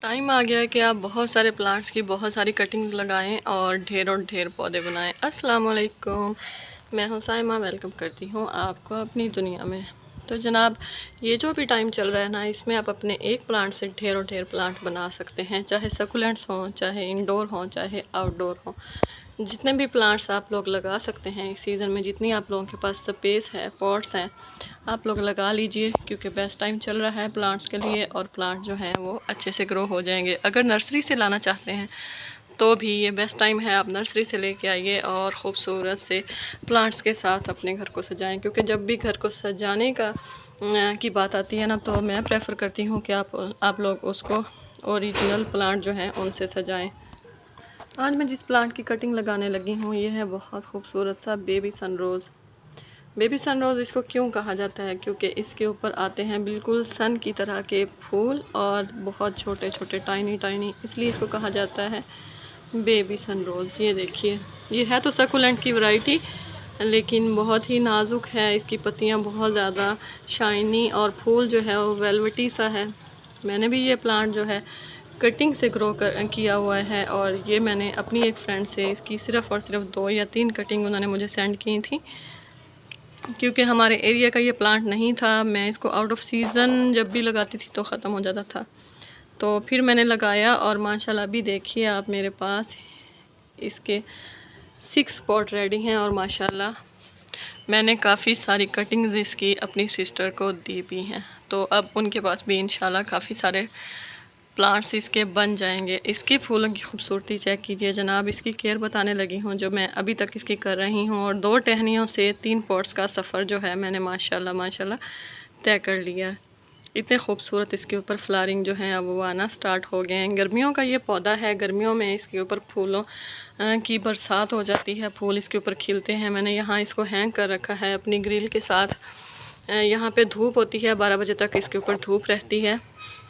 Time आ गया है कि आप बहुत सारे प्लांट्स की बहुत सारी कटिंग लगाएं और ढेरों ढेर पौधे बनाएं। अस्सलाम वालेकुम, मैं हूं साइमा, वेलकम करती हूं आपको अपनी दुनिया में। तो जनाब, ये जो भी टाइम चल रहा है ना, इसमें आप अपने एक प्लांट से ढेरों ढेर प्लांट बना सकते हैं, चाहे सकुलेंट्स हों, चाहे इंडोर हों, चाहे आउटडोर हों। जितने भी प्लांट्स आप लोग लगा सकते हैं इस सीज़न में, जितनी आप लोगों के पास स्पेस है, पॉट्स हैं, आप लोग लगा लीजिए, क्योंकि बेस्ट टाइम चल रहा है प्लांट्स के लिए और प्लांट जो हैं वो अच्छे से ग्रो हो जाएंगे। अगर नर्सरी से लाना चाहते हैं तो भी ये बेस्ट टाइम है, आप नर्सरी से लेके आइए और ख़ूबसूरत से प्लांट्स के साथ अपने घर को सजाएं। क्योंकि जब भी घर को सजाने की बात आती है ना, तो मैं प्रेफर करती हूँ कि आप लोग उसको ओरिजिनल प्लांट जो हैं उनसे सजाएं। आज मैं जिस प्लांट की कटिंग लगाने लगी हूँ ये है बहुत खूबसूरत सा बेबी सनरोज़। बेबी सनरोज़ इसको क्यों कहा जाता है? क्योंकि इसके ऊपर आते हैं बिल्कुल सन की तरह के फूल और बहुत छोटे छोटे टाइनी टाइनी, इसलिए इसको कहा जाता है बेबी सनरोज़। ये देखिए, ये है तो सकुलेंट की वैरायटी, लेकिन बहुत ही नाजुक है। इसकी पत्तियाँ बहुत ज़्यादा शाइनी और फूल जो है वो वेलवेटी सा है। मैंने भी ये प्लांट जो है कटिंग से ग्रो किया हुआ है, और ये मैंने अपनी एक फ्रेंड से इसकी सिर्फ़ और सिर्फ 2 या 3 कटिंग उन्होंने मुझे सेंड की थी, क्योंकि हमारे एरिया का ये प्लांट नहीं था। मैं इसको आउट ऑफ सीज़न जब भी लगाती थी तो ख़त्म हो जाता था, तो फिर मैंने लगाया और माशाल्लाह अभी देखिए आप, मेरे पास इसके 6 पॉट रेडी हैं और माशाल्लाह मैंने काफ़ी सारी कटिंग्स इसकी अपनी सिस्टर को दी भी हैं, तो अब उनके पास भी इंशाल्लाह काफ़ी सारे प्लांट्स इसके बन जाएंगे। इसके फूलों की खूबसूरती चेक कीजिए जनाब। इसकी केयर बताने लगी हूँ जो मैं अभी तक इसकी कर रही हूँ, और 2 टहनियों से 3 पॉट्स का सफ़र जो है मैंने माशाल्लाह माशाल्लाह तय कर लिया। इतने खूबसूरत इसके ऊपर फ्लावरिंग जो है अब वो आना स्टार्ट हो गए हैं। गर्मियों का ये पौधा है, गर्मियों में इसके ऊपर फूलों की बरसात हो जाती है, फूल इसके ऊपर खिलते हैं। मैंने यहाँ इसको हैंग कर रखा है अपनी ग्रिल के साथ। यहाँ पे धूप होती है, 12 बजे तक इसके ऊपर धूप रहती है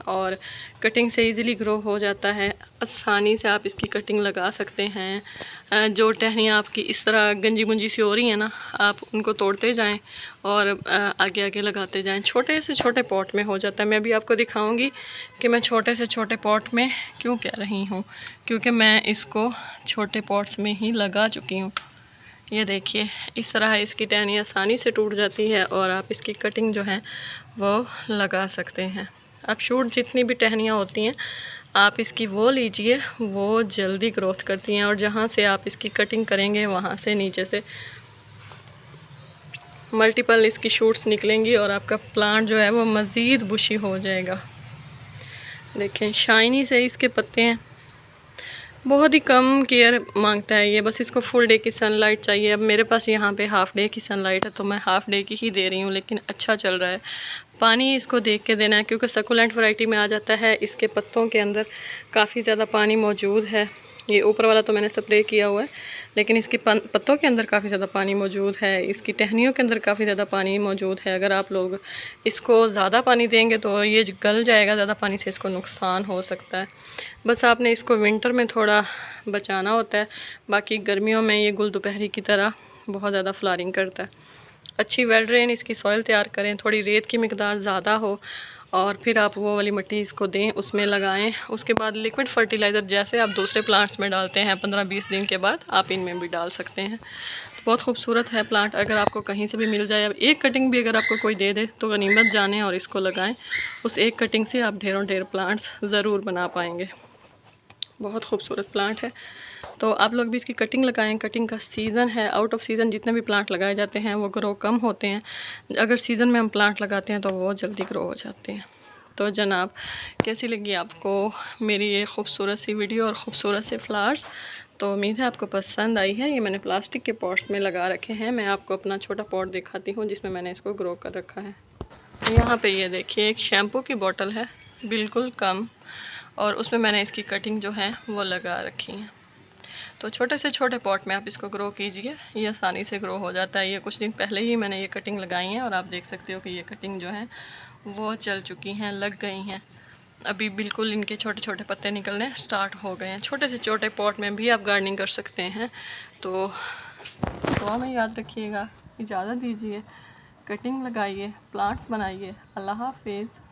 और कटिंग से इजीली ग्रो हो जाता है। आसानी से आप इसकी कटिंग लगा सकते हैं। जो टहनियाँ आपकी इस तरह गंजी गुंजी सी हो रही हैं ना, आप उनको तोड़ते जाएं और आगे आगे लगाते जाएं। छोटे से छोटे पॉट में हो जाता है। मैं भी आपको दिखाऊंगी कि मैं छोटे से छोटे पॉट में क्यों कह रही हूँ, क्योंकि मैं इसको छोटे पॉट्स में ही लगा चुकी हूँ। ये देखिए, इस तरह इसकी टहनी आसानी से टूट जाती है और आप इसकी कटिंग जो है वो लगा सकते हैं। अब शूट जितनी भी टहनियाँ होती हैं आप इसकी वो लीजिए, वो जल्दी ग्रोथ करती हैं, और जहाँ से आप इसकी कटिंग करेंगे वहाँ से नीचे से मल्टीपल इसकी शूट्स निकलेंगी और आपका प्लांट जो है वो मज़ीद बुशी हो जाएगा। देखें, शाइनी से इसके पत्ते हैं, बहुत ही कम केयर मांगता है ये, बस इसको फुल डे की सनलाइट चाहिए। अब मेरे पास यहाँ पे हाफ़ डे की सनलाइट है, तो मैं हाफ़ डे की ही दे रही हूँ, लेकिन अच्छा चल रहा है। पानी इसको देख के देना है, क्योंकि सकुलेंट वैरायटी में आ जाता है इसके पत्तों के अंदर काफ़ी ज़्यादा पानी मौजूद है। ये ऊपर वाला तो मैंने स्प्रे किया हुआ है, लेकिन इसके पत्तों के अंदर काफ़ी ज़्यादा पानी मौजूद है, इसकी टहनियों के अंदर काफ़ी ज़्यादा पानी मौजूद है। अगर आप लोग इसको ज़्यादा पानी देंगे तो ये गल जाएगा, ज़्यादा पानी से इसको नुकसान हो सकता है। बस आपने इसको विंटर में थोड़ा बचाना होता है, बाकी गर्मियों में ये गुल दोपहरी की तरह बहुत ज़्यादा फ्लावरिंग करता है। अच्छी वेल ड्रेन इसकी सॉइल तैयार करें, थोड़ी रेत की मिकदार ज़्यादा हो, और फिर आप वो वाली मिट्टी इसको दें, उसमें लगाएं। उसके बाद लिक्विड फर्टिलाइज़र जैसे आप दूसरे प्लांट्स में डालते हैं 15-20 दिन के बाद, आप इनमें भी डाल सकते हैं। बहुत खूबसूरत है प्लांट। अगर आपको कहीं से भी मिल जाए, अब एक कटिंग भी अगर आपको कोई दे दे तो गनीमत जाने और इसको लगाएं। उस एक कटिंग से आप ढेरों ढेर प्लांट्स ज़रूर बना पाएंगे। बहुत खूबसूरत प्लांट है, तो आप लोग भी इसकी कटिंग लगाएं। कटिंग का सीज़न है, आउट ऑफ सीज़न जितने भी प्लांट लगाए जाते हैं वो ग्रो कम होते हैं, अगर सीज़न में हम प्लांट लगाते हैं तो वो जल्दी ग्रो हो जाते हैं। तो जनाब, कैसी लगी आपको मेरी ये खूबसूरत सी वीडियो और ख़ूबसूरत से फ्लावर्स? तो उम्मीद है आपको पसंद आई है। ये मैंने प्लास्टिक के पॉट्स में लगा रखे हैं। मैं आपको अपना छोटा पॉट दिखाती हूँ जिसमें मैंने इसको ग्रो कर रखा है। यहाँ पे ये देखिए, एक शैम्पू की बोतल है बिल्कुल कम, और उसमें मैंने इसकी कटिंग जो है वो लगा रखी है। तो छोटे से छोटे पॉट में आप इसको ग्रो कीजिए, ये आसानी से ग्रो हो जाता है। ये कुछ दिन पहले ही मैंने ये कटिंग लगाई है और आप देख सकते हो कि ये कटिंग जो है वो चल चुकी हैं, लग गई हैं। अभी बिल्कुल इनके छोटे छोटे पत्ते निकलने स्टार्ट हो गए हैं। छोटे से छोटे पॉट में भी आप गार्डनिंग कर सकते हैं। तो हमें याद रखिएगा, इजाज़त दीजिए, कटिंग लगाइए, प्लांट्स बनाइए। अल्लाह हाफिज़।